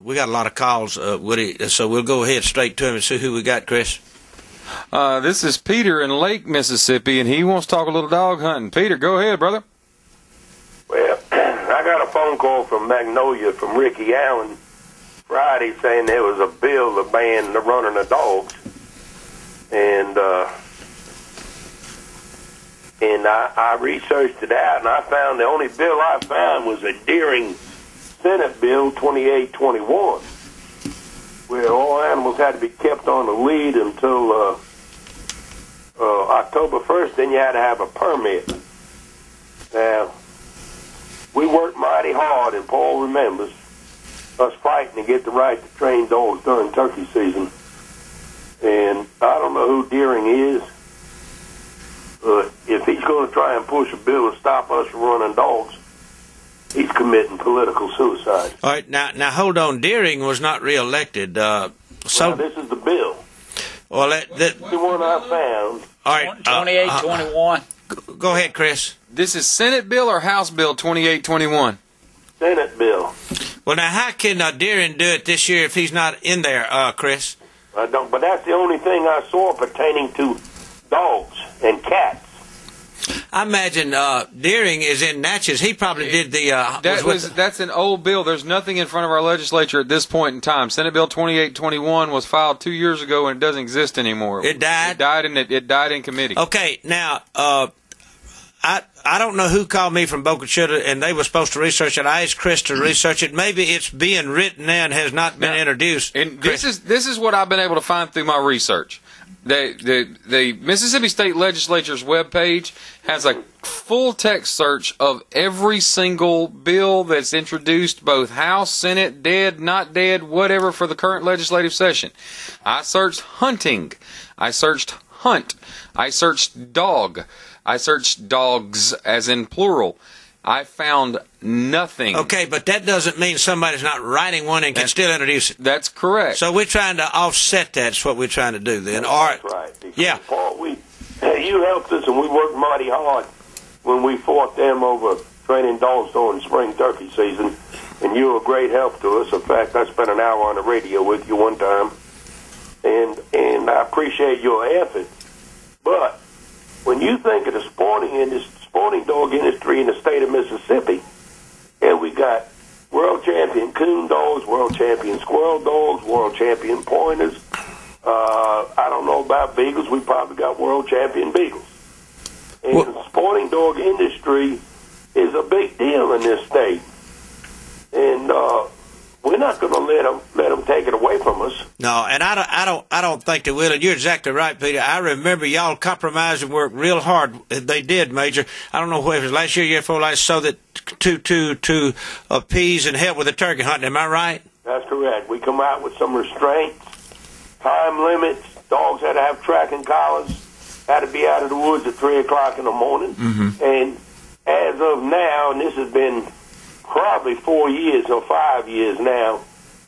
we got a lot of calls, Woody. So we'll go ahead straight to him and see who we got, Chris. This is Peter in Lake, Mississippi, and he wants to talk a little dog hunting. Peter, go ahead, brother. Well, I got a phone call from Magnolia from Ricky Allen Friday saying there was a bill to ban the running of dogs, and I researched it out, and I found the only bill I found was a Deering Senate Bill 2821, where all animals had to be kept on the lead until October 1st. Then you had to have a permit. Now, we worked mighty hard, and Paul remembers us fighting to get the right to train dogs during turkey season. And I don't know who Deering is, but if he's going to try and push a bill to stop us from running dogs, he's committing political suicide. All right, now hold on. Deering was not reelected. Well, this is the bill. Well, the one I found. All right, 2821. Go ahead, Chris. This is Senate Bill or House Bill 2821? Senate Bill. Well, now, how can Deering do it this year if he's not in there, Chris? I don't, but that's the only thing I saw pertaining to dogs and cats. I imagine Deering is in Natchez. He probably did the... That's an old bill. There's nothing in front of our legislature at this point in time. Senate Bill 2821 was filed 2 years ago, and it doesn't exist anymore. It died? It died in committee. Okay, now... I don't know who called me from Homochitto, and they were supposed to research it. I asked Chris to research it. Maybe it's being written now and has not been introduced. And this is what I've been able to find through my research. The Mississippi State Legislature's webpage has a full text search of every single bill that's introduced, both House, Senate, dead, not dead, whatever, for the current legislative session. I searched hunting. I searched hunt. I searched dog. I searched dogs, as in plural. I found nothing. Okay, but that doesn't mean somebody's not writing one and can still introduce it. That's correct. So we're trying to offset that. That's what we're trying to do then. That's right. Because, yeah. Paul, you helped us, and we worked mighty hard when we fought them over training dogs during spring turkey season, and you were a great help to us. In fact, I spent an hour on the radio with you one time, and I appreciate your effort. But when you think of the sporting dog industry in the state of Mississippi, and we got world champion coon dogs, world champion squirrel dogs, world champion pointers. I don't know about beagles. We probably got world champion beagles. And the sporting dog industry is a big deal in this state. And we're not going to let them take it away from us. No, and I don't think they will. And you're exactly right, Peter. I remember y'all compromised and worked real hard. They did, Major. I don't know whether it was last year, before last, so that to appease and help with the turkey hunting. Am I right? That's correct. We come out with some restraints, time limits. Dogs had to have tracking collars. Had to be out of the woods at 3 o'clock in the morning. Mm-hmm. And as of now, and this has been probably 4 years or 5 years now,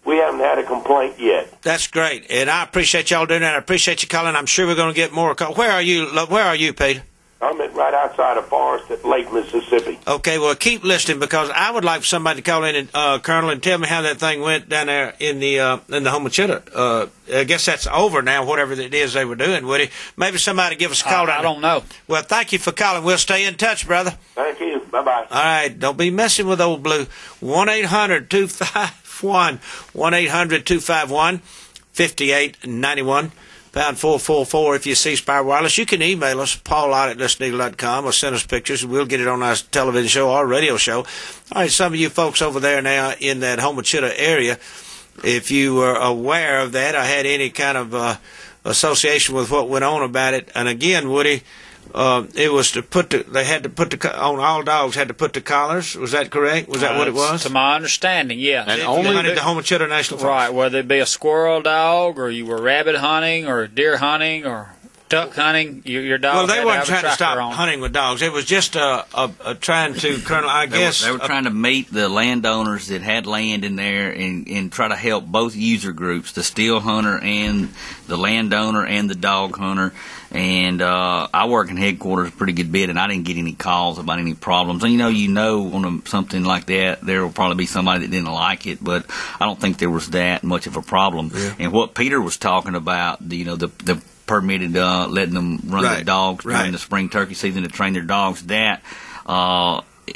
we haven't had a complaint yet. That's great, and I appreciate y'all doing that. I appreciate you calling. I'm sure we're going to get more calls. Where are you, Peter? I'm right outside of Forest at Lake, Mississippi. Okay, well, keep listening, because I would like for somebody to call in, and Colonel, and tell me how that thing went down there in the Homochitto. I guess that's over now, whatever it is they were doing, Woody. Maybe somebody give us a call. I don't know. Well, thank you for calling. We'll stay in touch, brother. Thank you. Bye-bye. All right, don't be messing with Old Blue. 1-800-251, 1-800-251-5891. Pound 444 if you see Spire Wireless. You can email us, paul@letsneedle.com, or send us pictures, and we'll get it on our television show or radio show. All right, some of you folks over there now in that Homochitto area, if you were aware of that, I had any kind of association with what went on about it. And again, Woody, it was to put on all dogs had to put the collars. Was that correct? Was that what it was? To my understanding, yeah. And only hunted the Homochitto National Forest. Right, whether it be a squirrel dog, or you were rabbit hunting, or deer hunting, or duck hunting, your dog. Well, they had weren't to have trying a to stop tracker on. hunting with dogs. It was just trying to, Colonel, I guess. They were trying to meet the landowners that had land in there and try to help both user groups, the still hunter and the landowner and the dog hunter. And I work in headquarters a pretty good bit, and I didn't get any calls about any problems. And on something like that, there will probably be somebody that didn't like it, but I don't think there was that much of a problem. Yeah. And what Peter was talking about, the permitted letting them run the dogs during the spring turkey season to train their dogs, that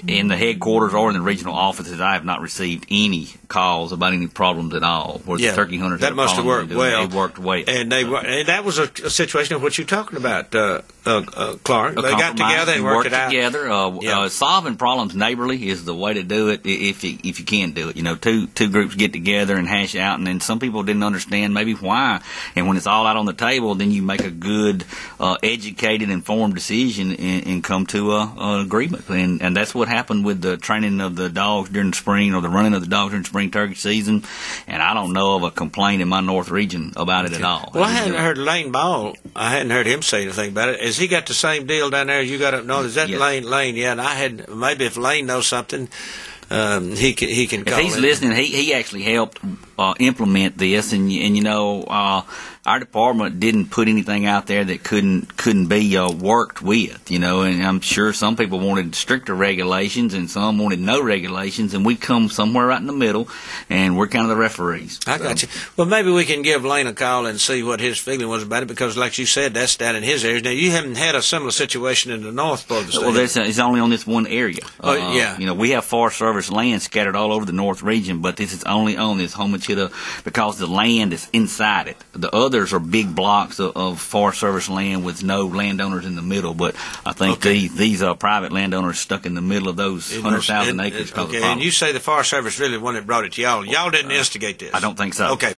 in the headquarters or in the regional offices, I have not received any calls about any problems at all. Where the turkey hunters that must have worked well. They worked well, and that was a situation of what you're talking about, Clark. They got together and worked it out. Together. Solving problems neighborly is the way to do it. If you can do it, two groups get together and hash out, and then some people didn't understand maybe why. And when it's all out on the table, then you make a good, educated, informed decision and come to an agreement. And that's what happened with the training of the dogs during the spring, or the running of the dogs during spring turkey season. And I don't know of a complaint in my North region about it at all. Well, I hadn't heard Lane Ball. I hadn't heard him say anything about it. Has he got the same deal down there as you got up north? Is that Lane? Yeah, and I had, maybe if Lane knows something, he can call. If he's listening, he actually helped implement this, and our department didn't put anything out there that couldn't be worked with, and I'm sure some people wanted stricter regulations and some wanted no regulations, and we come somewhere right in the middle, and we're kind of the referees. I got you. Well, maybe we can give Lane a call and see what his feeling was about it, because like you said, that's down in his area. Now, you haven't had a similar situation in the north part of the state. Well, it's only on this one area. Yeah. We have Forest Service land scattered all over the north region, but this is only on this Homochitto because the land is inside it. The others are big blocks of Forest Service land with no landowners in the middle, but I think these private landowners stuck in the middle of those 100,000 acres. Okay, and you say the Forest Service really the one that brought it to y'all. Y'all didn't instigate this. I don't think so. Okay.